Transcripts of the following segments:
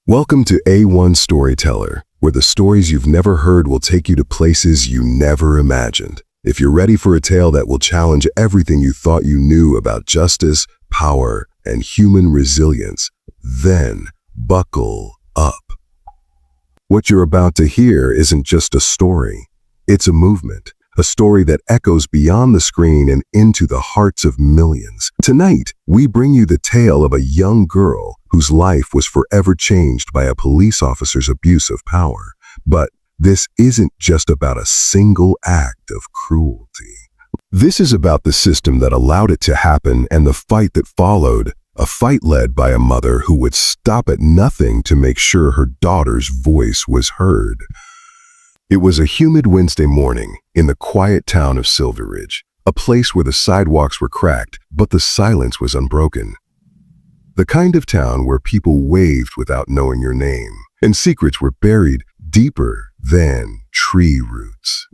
Welcome to A1 Storyteller, where the stories you've never heard will take you to places you never imagined. If you're ready for a tale that will challenge everything you thought you knew about justice, power, and human resilience, then buckle up. What you're about to hear isn't just a story. It's a movement, a story that echoes beyond the screen and into the hearts of millions. Tonight, we bring you the tale of a young girl whose life was forever changed by a police officer's abuse of power. But this isn't just about a single act of cruelty. This is about the system that allowed it to happen and the fight that followed, a fight led by a mother who would stop at nothing to make sure her daughter's voice was heard. It was a humid Wednesday morning in the quiet town of Silver Ridge, a place where the sidewalks were cracked, but the silence was unbroken. The kind of town where people waved without knowing your name, and secrets were buried deeper than tree roots.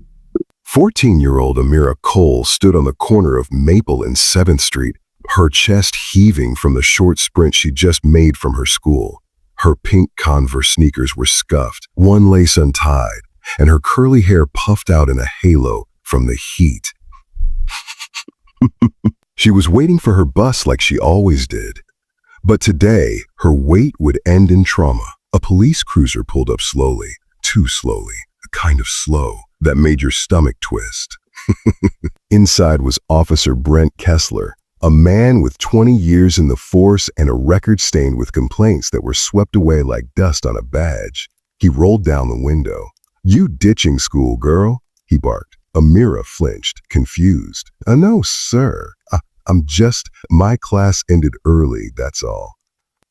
14-year-old Amira Cole stood on the corner of Maple and 7th Street, her chest heaving from the short sprint she just made from her school. Her pink Converse sneakers were scuffed, one lace untied, and her curly hair puffed out in a halo from the heat. She was waiting for her bus like she always did. But today, her wait would end in trauma. A police cruiser pulled up slowly, too slowly, a kind of slow that made your stomach twist. Inside was Officer Brent Kessler, a man with 20 years in the force and a record stained with complaints that were swept away like dust on a badge. He rolled down the window. "You ditching school, girl?" he barked. Amira flinched, confused. No, sir. My class ended early, that's all."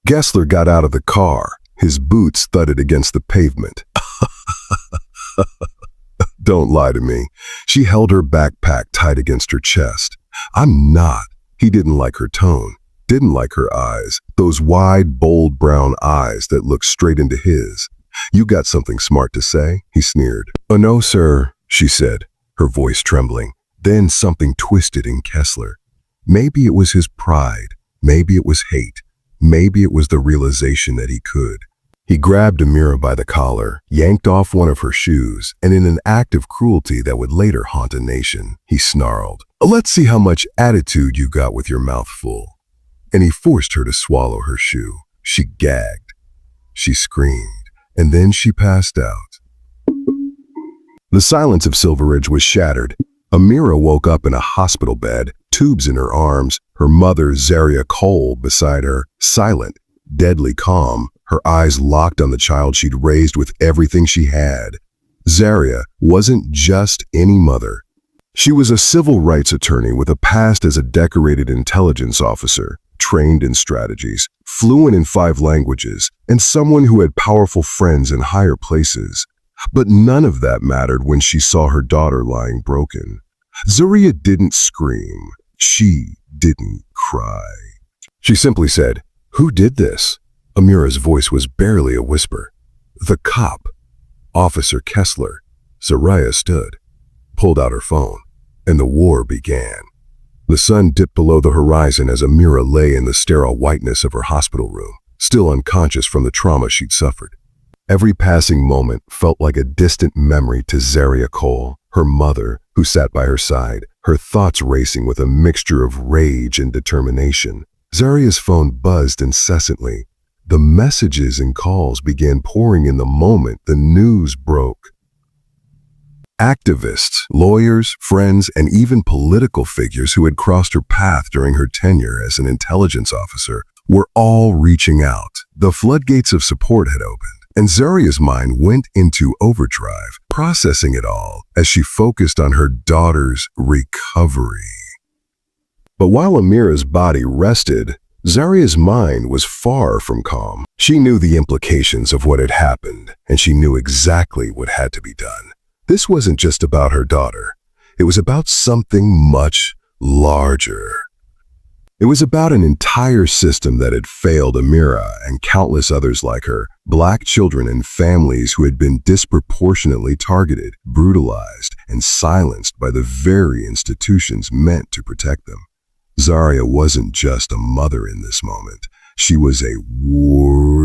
Gessler got out of the car. His boots thudded against the pavement. "Don't lie to me." She held her backpack tight against her chest. "I'm not." He didn't like her tone, didn't like her eyes, those wide, bold brown eyes that looked straight into his. "You got something smart to say?" he sneered. No, sir," she said, her voice trembling. Then something twisted in Kessler. Maybe it was his pride, maybe it was hate, maybe it was the realization that he could. He grabbed Amira by the collar, yanked off one of her shoes, and in an act of cruelty that would later haunt a nation, he snarled, "Let's see how much attitude you got with your mouth full." And he forced her to swallow her shoe. She gagged. She screamed. And then she passed out. The silence of Silver Ridge was shattered. Amira woke up in a hospital bed, tubes in her arms, her mother, Zaria Cole, beside her, silent, deadly calm, her eyes locked on the child she'd raised with everything she had. Zaria wasn't just any mother. She was a civil rights attorney with a past as a decorated intelligence officer, trained in strategies, fluent in 5 languages, and someone who had powerful friends in higher places. But none of that mattered when she saw her daughter lying broken. Zaria didn't scream. She didn't cry. She simply said, "Who did this?" Amira's voice was barely a whisper. "The cop, Officer Kessler." Zaria stood, pulled out her phone, and the war began. The sun dipped below the horizon as Amira lay in the sterile whiteness of her hospital room, still unconscious from the trauma she'd suffered. Every passing moment felt like a distant memory to Zaria Cole, her mother, who sat by her side, her thoughts racing with a mixture of rage and determination. Zaria's phone buzzed incessantly. The messages and calls began pouring in the moment the news broke. Activists, lawyers, friends, and even political figures who had crossed her path during her tenure as an intelligence officer were all reaching out. The floodgates of support had opened, and Zaria's mind went into overdrive, processing it all as she focused on her daughter's recovery. But while Amira's body rested, Zaria's mind was far from calm. She knew the implications of what had happened, and she knew exactly what had to be done. This wasn't just about her daughter. It was about something much larger. It was about an entire system that had failed Amira and countless others like her, Black children and families who had been disproportionately targeted, brutalized, and silenced by the very institutions meant to protect them. Zaria wasn't just a mother in this moment. She was a warrior.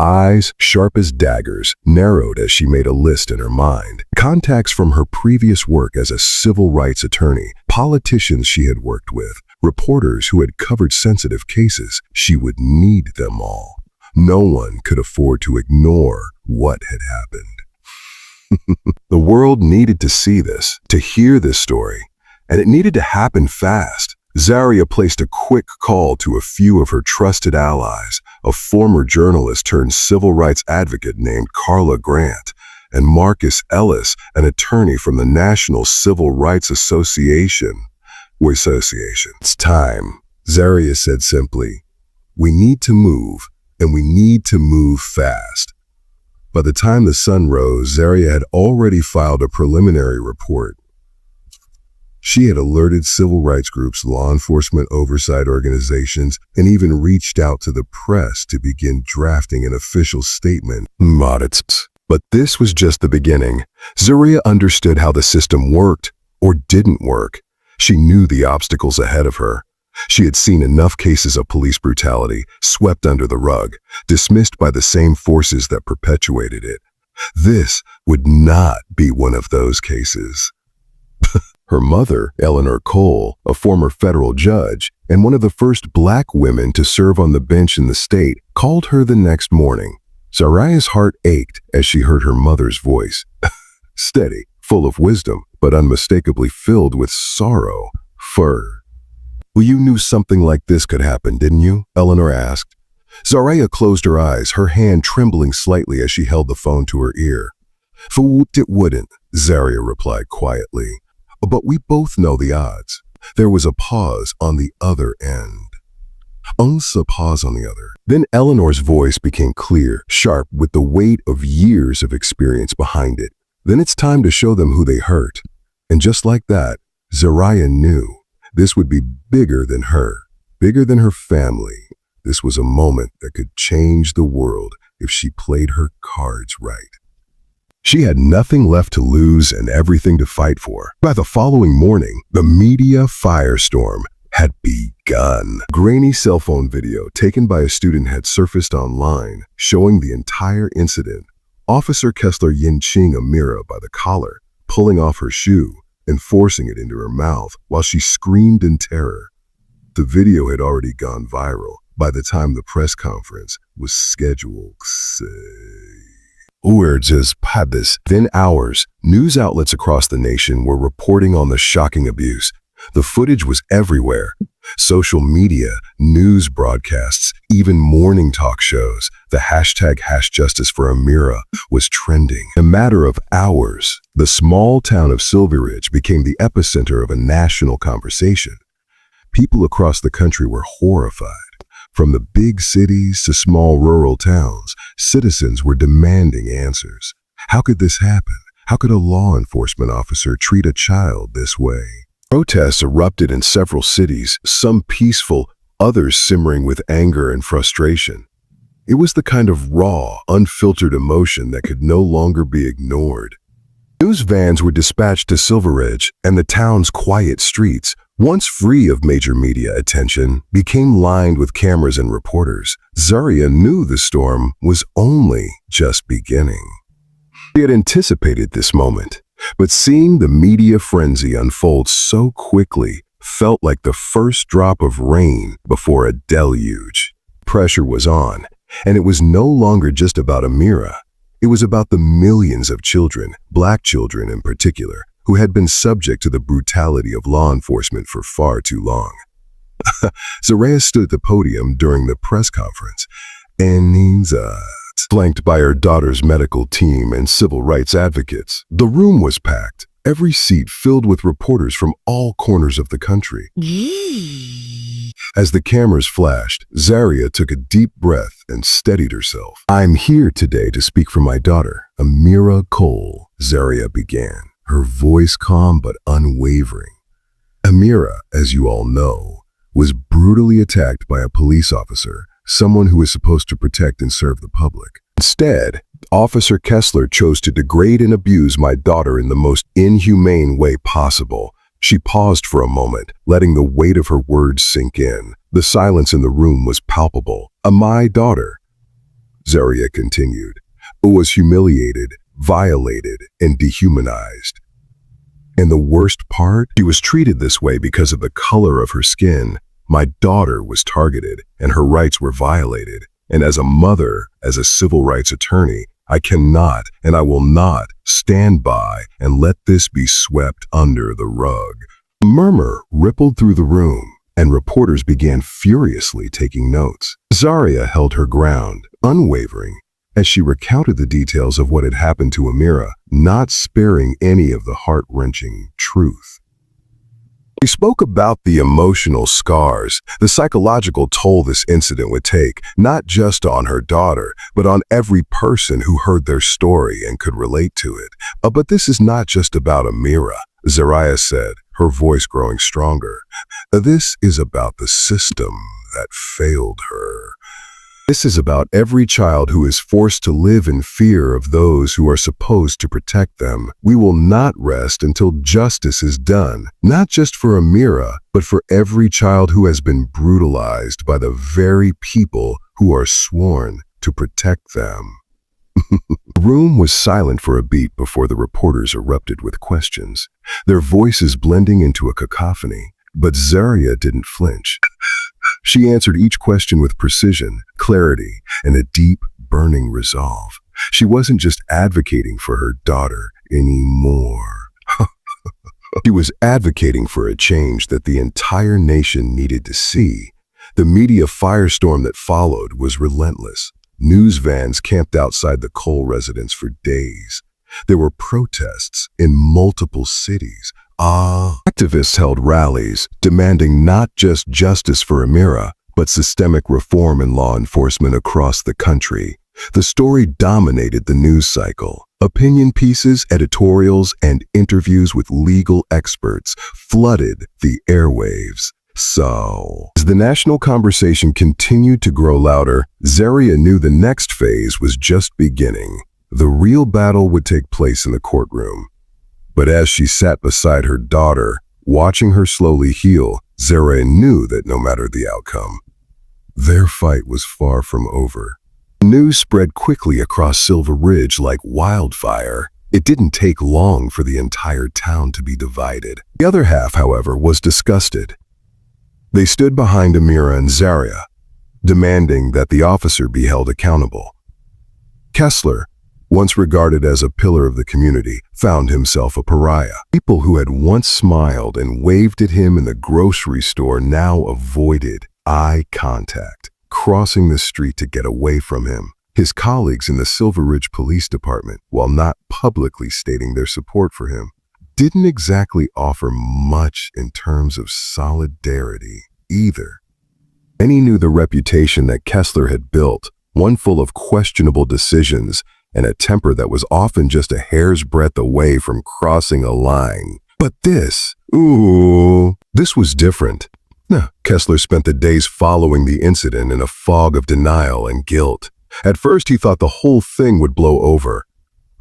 eyes, sharp as daggers, narrowed as she made a list in her mind. Contacts from her previous work as a civil rights attorney, politicians she had worked with, reporters who had covered sensitive cases. She would need them all. No one could afford to ignore what had happened. The world needed to see this, to hear this story, and it needed to happen fast. Zaria placed a quick call to a few of her trusted allies, a former journalist turned civil rights advocate named Carla Grant, and Marcus Ellis, an attorney from the National Civil Rights Association. It's time, Zaria said simply. We need to move, and we need to move fast. By the time the sun rose, Zaria had already filed a preliminary report. She had alerted civil rights groups, law enforcement oversight organizations, and even reached out to the press to begin drafting an official statement. But this was just the beginning. Zaria understood how the system worked, or didn't work. She knew the obstacles ahead of her. She had seen enough cases of police brutality, swept under the rug, dismissed by the same forces that perpetuated it. This would not be one of those cases. Her mother, Amira Cole, a former federal judge and one of the first black women to serve on the bench in the state, called her the next morning. Zaria's heart ached as she heard her mother's voice. Steady, full of wisdom, but unmistakably filled with sorrow. Well, you knew something like this could happen, didn't you? Eleanor asked. Zaria closed her eyes, her hand trembling slightly as she held the phone to her ear. It wouldn't, Zaria replied quietly. But we both know the odds. There was a pause on the other end. A pause on the other. Then Eleanor's voice became clear, sharp, with the weight of years of experience behind it. Then it's time to show them who they hurt. And just like that, Zaria knew this would be bigger than her, bigger than her family. This was a moment that could change the world if she played her cards right. She had nothing left to lose and everything to fight for. By the following morning, the media firestorm had begun. A grainy cell phone video taken by a student had surfaced online, showing the entire incident. Officer Kessler yanching Amira by the collar, pulling off her shoe and forcing it into her mouth while she screamed in terror. The video had already gone viral by the time the press conference was scheduled. Within hours, news outlets across the nation were reporting on the shocking abuse. The footage was everywhere. Social media, news broadcasts, even morning talk shows. The hashtag #JusticeForAmira was trending. In a matter of hours, the small town of Silver Ridge became the epicenter of a national conversation. People across the country were horrified. From the big cities to small rural towns, citizens were demanding answers. How could this happen? How could a law enforcement officer treat a child this way? Protests erupted in several cities, some peaceful, others simmering with anger and frustration. It was the kind of raw, unfiltered emotion that could no longer be ignored. News vans were dispatched to Silver Ridge, and the town's quiet streets, once free of major media attention, became lined with cameras and reporters. Zaria knew the storm was only just beginning. She had anticipated this moment, but seeing the media frenzy unfold so quickly felt like the first drop of rain before a deluge. Pressure was on, and it was no longer just about Amira. It was about the millions of children, black children in particular, who had been subject to the brutality of law enforcement for far too long. Zaria stood at the podium during the press conference, and flanked by her daughter's medical team and civil rights advocates. The room was packed, every seat filled with reporters from all corners of the country. As the cameras flashed, Zaria took a deep breath and steadied herself. "I'm here today to speak for my daughter, Amira Cole," Zaria began, her voice calm but unwavering. Amira, as you all know, was brutally attacked by a police officer, someone who was supposed to protect and serve the public. Instead, Officer Kessler chose to degrade and abuse my daughter in the most inhumane way possible. She paused for a moment, letting the weight of her words sink in. The silence in the room was palpable. My daughter. Zaria continued, was humiliated, violated, and dehumanized. And the worst part, she was treated this way because of the color of her skin. My daughter was targeted, and her rights were violated. And as a mother, as a civil rights attorney, I cannot and I will not stand by and let this be swept under the rug. A murmur rippled through the room, and reporters began furiously taking notes. Zaria held her ground, unwavering, as she recounted the details of what had happened to Amira, not sparing any of the heart-wrenching truth. We spoke about the emotional scars, the psychological toll this incident would take, not just on her daughter, but on every person who heard their story and could relate to it. But this is not just about Amira, Zaria said, her voice growing stronger. This is about the system that failed her. This is about every child who is forced to live in fear of those who are supposed to protect them. We will not rest until justice is done, not just for Amira, but for every child who has been brutalized by the very people who are sworn to protect them. The room was silent for a beat before the reporters erupted with questions, their voices blending into a cacophony. But Zaria didn't flinch. She answered each question with precision, clarity, and a deep, burning resolve. She wasn't just advocating for her daughter anymore. She was advocating for a change that the entire nation needed to see. The media firestorm that followed was relentless. News vans camped outside the Cole residence for days. There were protests in multiple cities. Activists held rallies demanding not just justice for Amira, but systemic reform in law enforcement across the country. The story dominated the news cycle. Opinion pieces, editorials, and interviews with legal experts flooded the airwaves. So, as the national conversation continued to grow louder, Zaria knew the next phase was just beginning. The real battle would take place in the courtroom. But as she sat beside her daughter, watching her slowly heal, Zaria knew that no matter the outcome, their fight was far from over. News spread quickly across Silver Ridge like wildfire. It didn't take long for the entire town to be divided. The other half, however, was disgusted. They stood behind Amira and Zaria, demanding that the officer be held accountable. Kessler, once regarded as a pillar of the community, found himself a pariah. People who had once smiled and waved at him in the grocery store now avoided eye contact, crossing the street to get away from him. His colleagues in the Silver Ridge Police Department, while not publicly stating their support for him, didn't exactly offer much in terms of solidarity either. Many knew the reputation that Kessler had built, one full of questionable decisions and a temper that was often just a hair's breadth away from crossing a line. But this was different. Kessler spent the days following the incident in a fog of denial and guilt. At first, he thought the whole thing would blow over.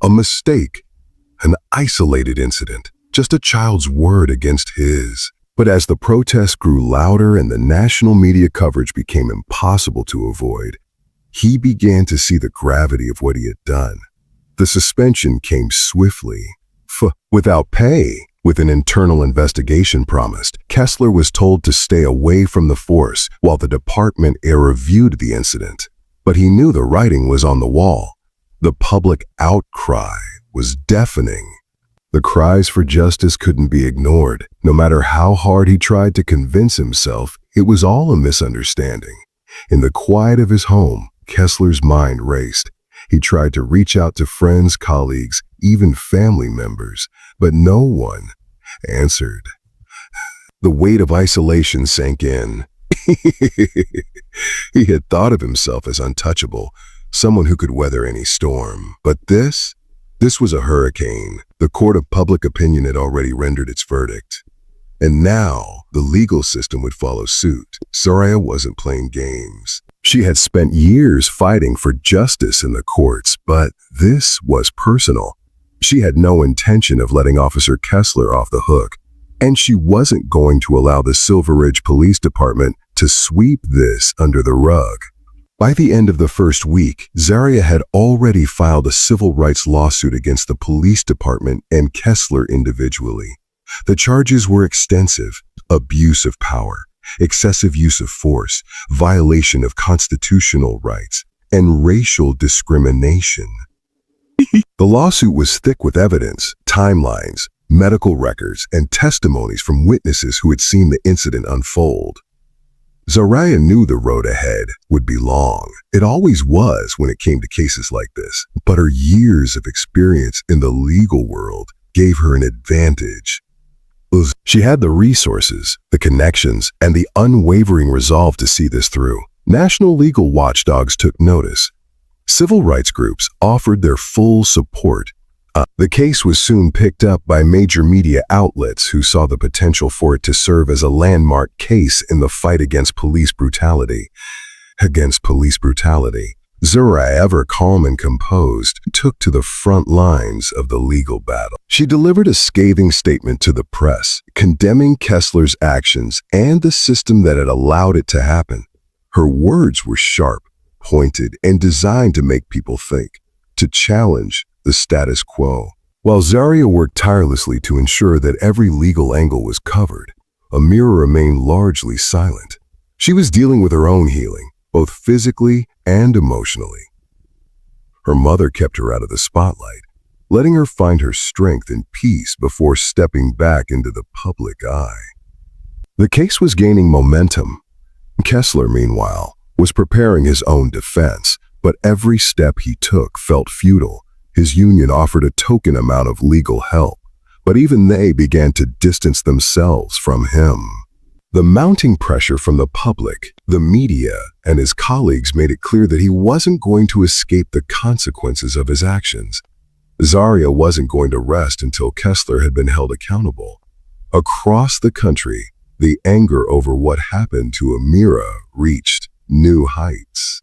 A mistake, an isolated incident, just a child's word against his. But as the protests grew louder and the national media coverage became impossible to avoid, he began to see the gravity of what he had done. The suspension came swiftly, without pay. With an internal investigation promised, Kessler was told to stay away from the force while the department reviewed the incident. But he knew the writing was on the wall. The public outcry was deafening. The cries for justice couldn't be ignored. No matter how hard he tried to convince himself, it was all a misunderstanding. In the quiet of his home, Kessler's mind raced. He tried to reach out to friends, colleagues, even family members, but no one answered. The weight of isolation sank in. He had thought of himself as untouchable, someone who could weather any storm. But this was a hurricane. The court of public opinion had already rendered its verdict. And now the legal system would follow suit. Zaria wasn't playing games. She had spent years fighting for justice in the courts, but this was personal. She had no intention of letting Officer Kessler off the hook, and she wasn't going to allow the Silver Ridge Police Department to sweep this under the rug. By the end of the first week, Zaria had already filed a civil rights lawsuit against the police department and Kessler individually. The charges were extensive: abuse of power, excessive use of force, violation of constitutional rights, and racial discrimination. The lawsuit was thick with evidence, timelines, medical records, and testimonies from witnesses who had seen the incident unfold. Zaria knew the road ahead would be long. It always was when it came to cases like this, but her years of experience in the legal world gave her an advantage. She had the resources, the connections, and the unwavering resolve to see this through. National legal watchdogs took notice. Civil rights groups offered their full support. The case was soon picked up by major media outlets who saw the potential for it to serve as a landmark case in the fight against police brutality. Zaria, ever calm and composed, took to the front lines of the legal battle. She delivered a scathing statement to the press, condemning Kessler's actions and the system that had allowed it to happen. Her words were sharp, pointed, and designed to make people think, to challenge the status quo. While Zaria worked tirelessly to ensure that every legal angle was covered, Amira remained largely silent. She was dealing with her own healing, both physically and emotionally. Her mother kept her out of the spotlight, letting her find her strength and peace before stepping back into the public eye. The case was gaining momentum. Kessler, meanwhile, was preparing his own defense, but every step he took felt futile. His union offered a token amount of legal help, but even they began to distance themselves from him. The mounting pressure from the public, the media, and his colleagues made it clear that he wasn't going to escape the consequences of his actions. Zaria wasn't going to rest until Kessler had been held accountable. Across the country, the anger over what happened to Amira reached new heights.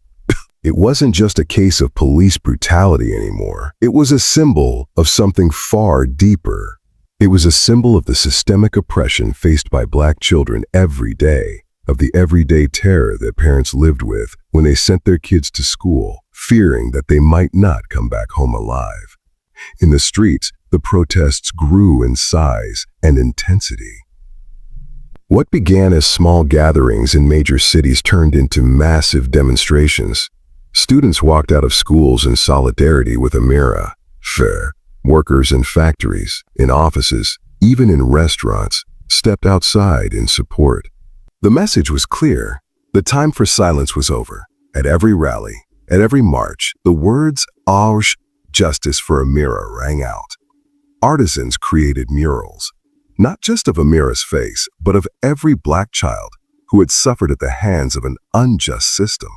It wasn't just a case of police brutality anymore. It was a symbol of something far deeper. It was a symbol of the systemic oppression faced by Black children every day, of the everyday terror that parents lived with when they sent their kids to school, fearing that they might not come back home alive. In the streets, the protests grew in size and intensity. What began as small gatherings in major cities turned into massive demonstrations. Students walked out of schools in solidarity with Amira. Workers in factories, in offices, even in restaurants, stepped outside in support. The message was clear. The time for silence was over. At every rally, at every march, the words "Our justice for Amira" rang out. Artisans created murals, not just of Amira's face, but of every Black child who had suffered at the hands of an unjust system.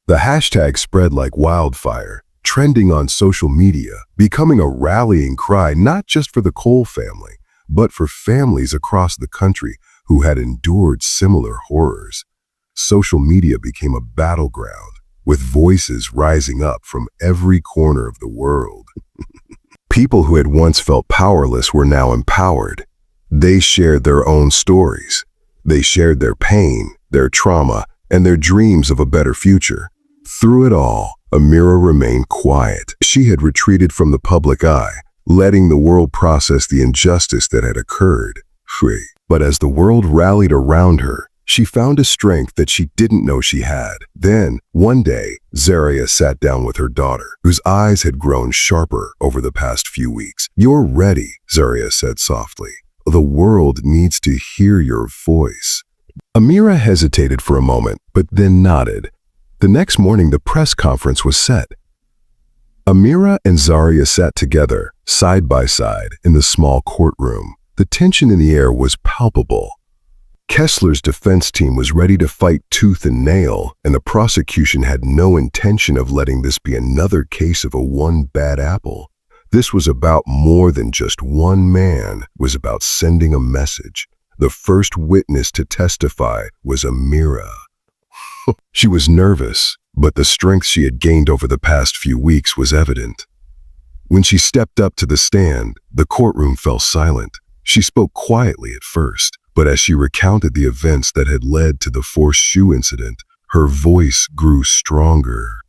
The hashtag spread like wildfire, trending on social media, becoming a rallying cry not just for the Cole family, but for families across the country who had endured similar horrors. Social media became a battleground, with voices rising up from every corner of the world. People who had once felt powerless were now empowered. They shared their own stories. They shared their pain, their trauma, and their dreams of a better future. Through it all, Amira remained quiet. She had retreated from the public eye, letting the world process the injustice that had occurred. But as the world rallied around her, she found a strength that she didn't know she had. Then, one day, Zaria sat down with her daughter, whose eyes had grown sharper over the past few weeks. "You're ready," Zaria said softly. "The world needs to hear your voice." Amira hesitated for a moment, but then nodded. The next morning, the press conference was set. Amira and Zaria sat together, side by side, in the small courtroom. The tension in the air was palpable. Kessler's defense team was ready to fight tooth and nail, and the prosecution had no intention of letting this be another case of a one bad apple. This was about more than just one man. It was about sending a message. The first witness to testify was Amira. She was nervous, but the strength she had gained over the past few weeks was evident. When she stepped up to the stand, the courtroom fell silent. She spoke quietly at first, but as she recounted the events that had led to the forced shoe incident, Her voice grew stronger.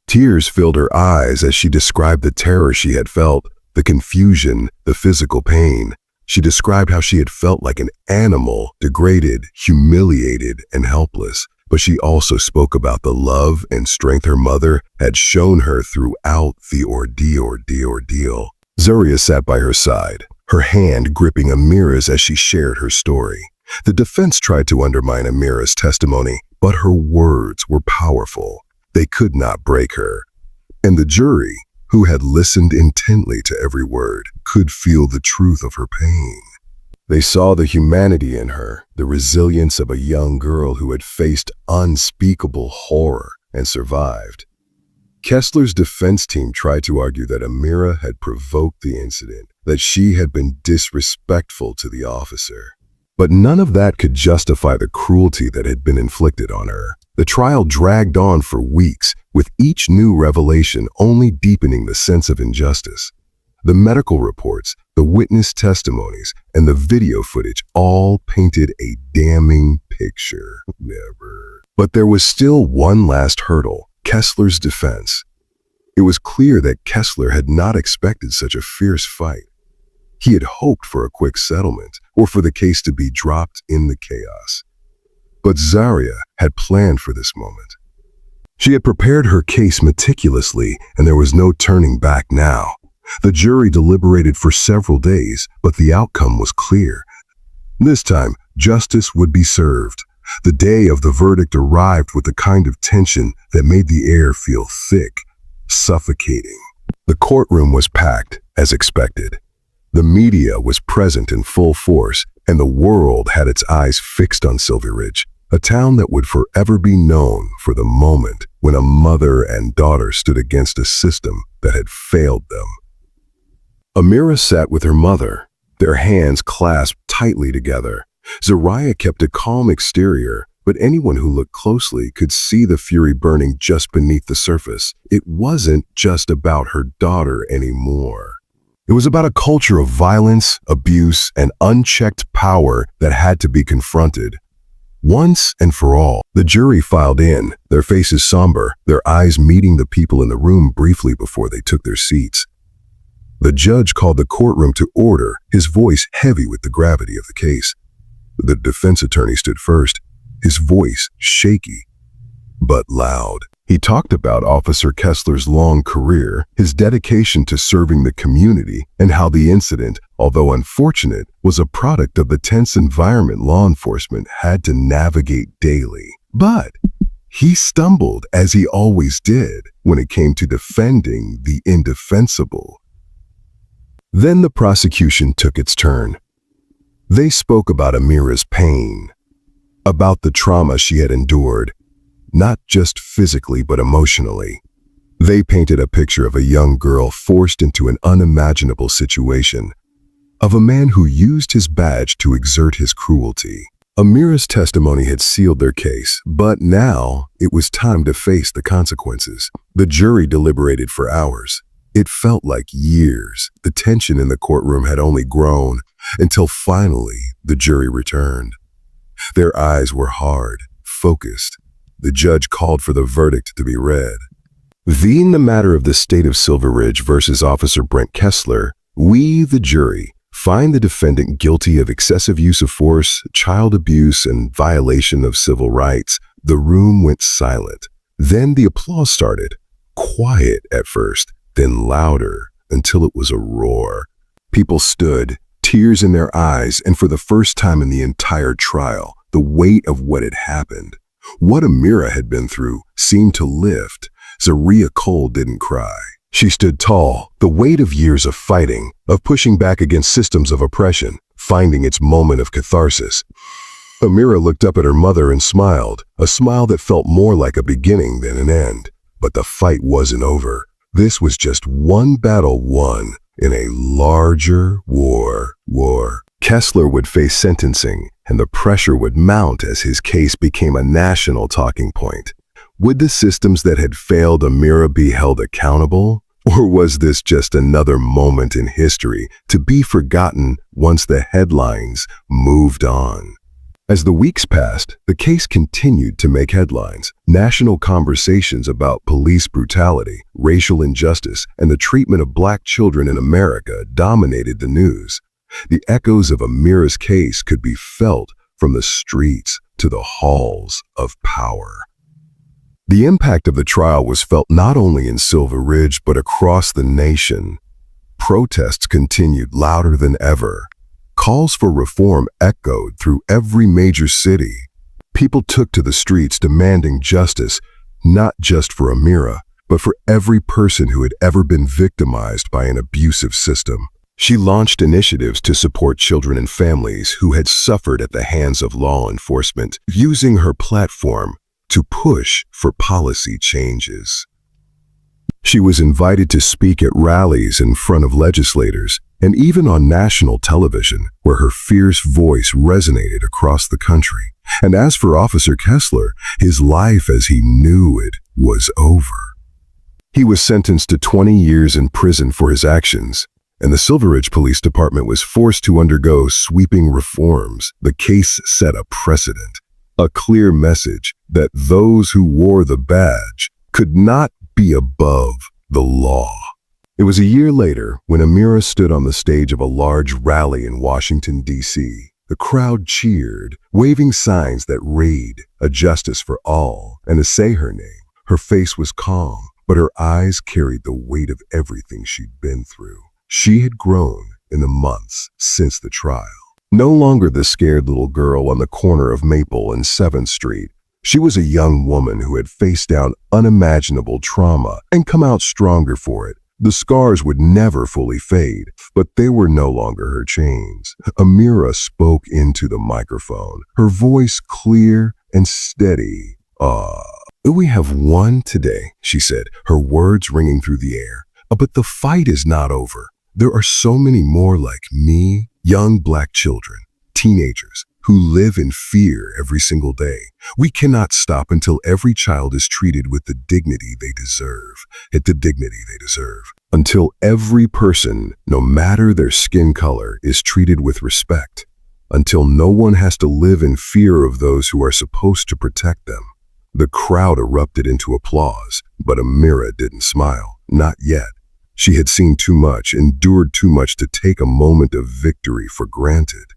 Tears filled her eyes as she described the terror she had felt, the confusion, the physical pain. She described how she had felt like an animal, degraded, humiliated, and helpless. But she also spoke about the love and strength her mother had shown her throughout the ordeal. Zaria sat by her side, her hand gripping Amira's as she shared her story. The defense tried to undermine Amira's testimony, but her words were powerful. They could not break her. And the jury, who had listened intently to every word, could feel the truth of her pain. They saw the humanity in her, the resilience of a young girl who had faced unspeakable horror and survived. Kessler's defense team tried to argue that Amira had provoked the incident, that she had been disrespectful to the officer. But none of that could justify the cruelty that had been inflicted on her. The trial dragged on for weeks, with each new revelation only deepening the sense of injustice. The medical reports, the witness testimonies, and the video footage all painted a damning picture. But there was still one last hurdle: Kessler's defense. It was clear that Kessler had not expected such a fierce fight. He had hoped for a quick settlement, or for the case to be dropped in the chaos. But Zaria had planned for this moment. She had prepared her case meticulously, and there was no turning back now. The jury deliberated for several days, but the outcome was clear. This time, justice would be served. The day of the verdict arrived with a kind of tension that made the air feel thick, suffocating. The courtroom was packed, as expected. The media was present in full force, and the world had its eyes fixed on Silver Ridge, a town that would forever be known for the moment when a mother and daughter stood against a system that had failed them. Amira sat with her mother, their hands clasped tightly together. Zaria kept a calm exterior, but anyone who looked closely could see the fury burning just beneath the surface. It wasn't just about her daughter anymore. It was about a culture of violence, abuse, and unchecked power that had to be confronted. Once and for all, the jury filed in, their faces somber, their eyes meeting the people in the room briefly before they took their seats. The judge called the courtroom to order, his voice heavy with the gravity of the case. The defense attorney stood first, his voice shaky, but loud. He talked about Officer Kessler's long career, his dedication to serving the community, and how the incident, although unfortunate, was a product of the tense environment law enforcement had to navigate daily. But he stumbled, as he always did, when it came to defending the indefensible. Then the prosecution took its turn. They spoke about Amira's pain, about the trauma she had endured, not just physically but emotionally. They painted a picture of a young girl forced into an unimaginable situation, of a man who used his badge to exert his cruelty. Amira's testimony had sealed their case, but now it was time to face the consequences. The jury deliberated for hours. It felt like years. The tension in the courtroom had only grown until finally the jury returned. Their eyes were hard, focused. The judge called for the verdict to be read. Being the matter of the state of Silver Ridge versus Officer Brent Kessler, we, the jury, find the defendant guilty of excessive use of force, child abuse, and violation of civil rights. The room went silent. Then the applause started. Quiet at first, then louder, until it was a roar. People stood, tears in their eyes, and for the first time in the entire trial, the weight of what had happened, what Amira had been through, seemed to lift. Zaria Cole didn't cry. She stood tall, the weight of years of fighting, of pushing back against systems of oppression, finding its moment of catharsis. Amira looked up at her mother and smiled, a smile that felt more like a beginning than an end. But the fight wasn't over. This was just one battle won in a larger war. Kessler would face sentencing, and the pressure would mount as his case became a national talking point. Would the systems that had failed Amira be held accountable? Or was this just another moment in history to be forgotten once the headlines moved on? As the weeks passed, the case continued to make headlines. National conversations about police brutality, racial injustice, and the treatment of black children in America dominated the news. The echoes of Amira's case could be felt from the streets to the halls of power. The impact of the trial was felt not only in Silver Ridge but across the nation. Protests continued louder than ever. Calls for reform echoed through every major city. People took to the streets demanding justice, not just for Amira, but for every person who had ever been victimized by an abusive system. She launched initiatives to support children and families who had suffered at the hands of law enforcement, using her platform to push for policy changes. She was invited to speak at rallies in front of legislators and even on national television, where her fierce voice resonated across the country. And as for Officer Kessler, his life as he knew it was over. He was sentenced to 20 years in prison for his actions, and the Silver Ridge Police Department was forced to undergo sweeping reforms. The case set a precedent, a clear message that those who wore the badge could not be above the law. It was a year later when Amira stood on the stage of a large rally in Washington, D.C. The crowd cheered, waving signs that read, "A justice for all," and to say her name. Her face was calm, but her eyes carried the weight of everything she'd been through. She had grown in the months since the trial. No longer the scared little girl on the corner of Maple and 7th Street. She was a young woman who had faced down unimaginable trauma and come out stronger for it. The scars would never fully fade, but they were no longer her chains. Amira spoke into the microphone, her voice clear and steady. We have won today," she said, her words ringing through the air. "But the fight is not over. There are so many more like me, young black children, teenagers, who live in fear every single day. We cannot stop until every child is treated with the dignity they deserve, until every person, no matter their skin color, is treated with respect, until no one has to live in fear of those who are supposed to protect them." The crowd erupted into applause, but Amira didn't smile, not yet. She had seen too much, endured too much to take a moment of victory for granted.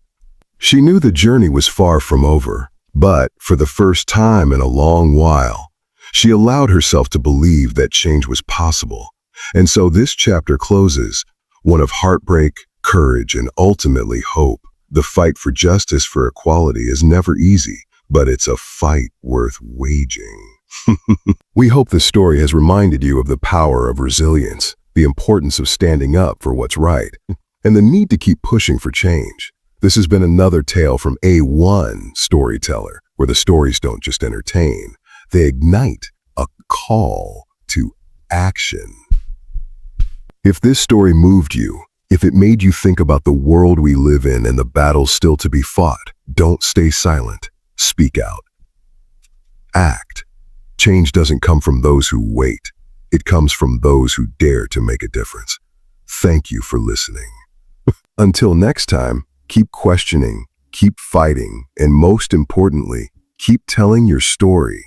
She knew the journey was far from over, but for the first time in a long while, she allowed herself to believe that change was possible. And so this chapter closes, one of heartbreak, courage, and ultimately hope. The fight for justice, for equality, is never easy, but it's a fight worth waging. We hope this story has reminded you of the power of resilience, the importance of standing up for what's right, and the need to keep pushing for change. This has been another tale from A1 Storyteller, where the stories don't just entertain, they ignite a call to action. If this story moved you, if it made you think about the world we live in and the battles still to be fought, don't stay silent. Speak out. Act. Change doesn't come from those who wait. It comes from those who dare to make a difference. Thank you for listening. Until next time, keep questioning, keep fighting, and most importantly, keep telling your story.